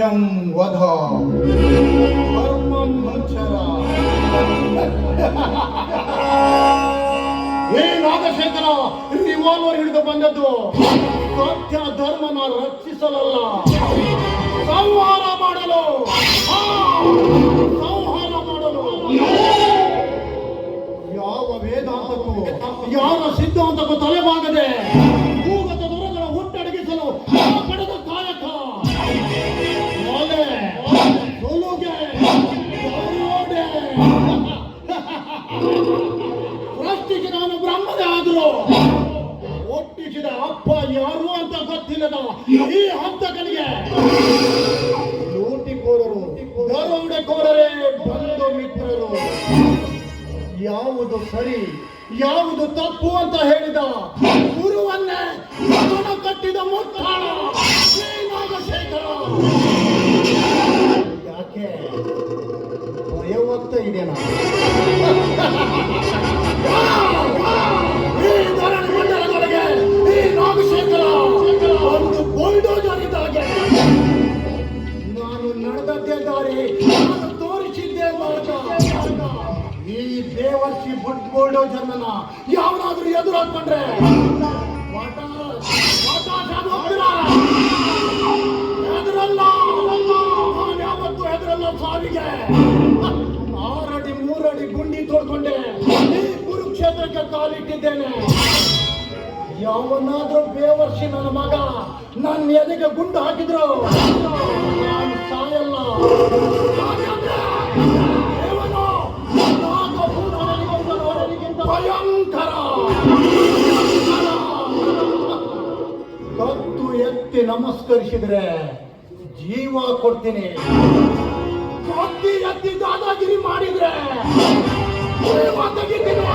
ಸತ್ಯಂ ವಧ ಧರ್ಮಂ ಚರ. ಏ ನಾಗಶೇಖರ, ರಿವಾಲ್ವರ್ ಹಿಡಿದು ಬಂದದ್ದು ಸತ್ಯ ಧರ್ಮನ ರಕ್ಷಿಸಲಲ್ಲ, ಸಂಹಾರ ಮಾಡಲು. ಸಂಹಾರ ಮಾಡಲು. ಯಾವ ವೇದಾಂತಕ್ಕೂ ಯಾರ ಸಿದ್ಧಾಂತಕ್ಕೂ ತಲೆಬಾಗದೆ ಭೂಗತ ದೊರೆಗಳ ಹುಟ್ಟಡಗಿಸಲು ಪಡೆದ ಕಾಯಕ. ಸೋಲುಗೆ ಸೃಷ್ಟಿಗೆ ನಾನು ಬ್ರಹ್ಮದೇ ಆದರೂ ಒಟ್ಟಿಸಿದ ಅಪ್ಪ ಯಾರು ಅಂತ ಗೊತ್ತಿಲ್ಲದ ಈ ಹಂತಕನಿಗೆ ಲೂಟಿಕೋರರು, ದರೋಡೆಕೋರರೇ ಬಂಧು ಮಿತ್ರರು. ಯಾವುದು ಸರಿ ಯಾವುದು ತಪ್ಪು ಅಂತ ಹೇಳಿದ ಗುರುವನ್ನೇ ಮಗನ ಕಟ್ಟಿದ ಮುತ್ತಾಳ ನಾಗಶೇಖರ. ಯಾಕೆ ಭಯವಾಗ್ತಾ ಇದೆನಾ? ಈ ಧರಣಿ ಮಂಡಲದೊಳಗೆ ಈ ನಾಗಶೇಖರ ಒಂದು ಬುಲ್ಡೋಜರ್ ಇದ್ದಾಗೆ. ನಾನು ನಡೆದದ್ದೇ ದಾರಿ, ನಾನು ತೋರಿಸಿದ್ದೇ ಮಾರ್ಗ. ಈ ದೇವರ್ಷಿ ಬುಲ್ಡೋಜರ್ನ ಯಾವನಾದ್ರೂ ಎದುರು ಹಾಕೊಂಡ್ರೆ ಹೆದರಲ್ಲ. ನಾನು ಯಾವತ್ತೂ ಹೆದರಲ್ಲ ಸಾವಿಗೆ. 6 ಅಡಿ 3 ಅಡಿ ಗುಂಡಿ ತೋಡ್ಕೊಂಡೆ ಈ ಕುರುಕ್ಷೇತ್ರಕ್ಕೆ ಕಾಲಿಟ್ಟಿದ್ದೇನೆ. ಯಾವನಾದ್ರೂ ಬೇವರ್ಷಿ ನನ್ನ ಮಗ ನನ್ನ ಎದೆಗೆ ಗುಂಡು ಹಾಕಿದ್ರು ನಾನು ಸಾಯಲ್ಲ. ಭಯಂಕರ ಕತ್ತು ಎತ್ತಿ ನಮಸ್ಕರಿಸಿದ್ರೆ ಜೀವ ಕೊಡ್ತೀನಿ. ಕತ್ತಿ ಎತ್ತಿ ದಾದಾಗಿರಿ ಮಾಡಿದ್ರೆ ಜೀವ ತೆಗಿತೀನಿ.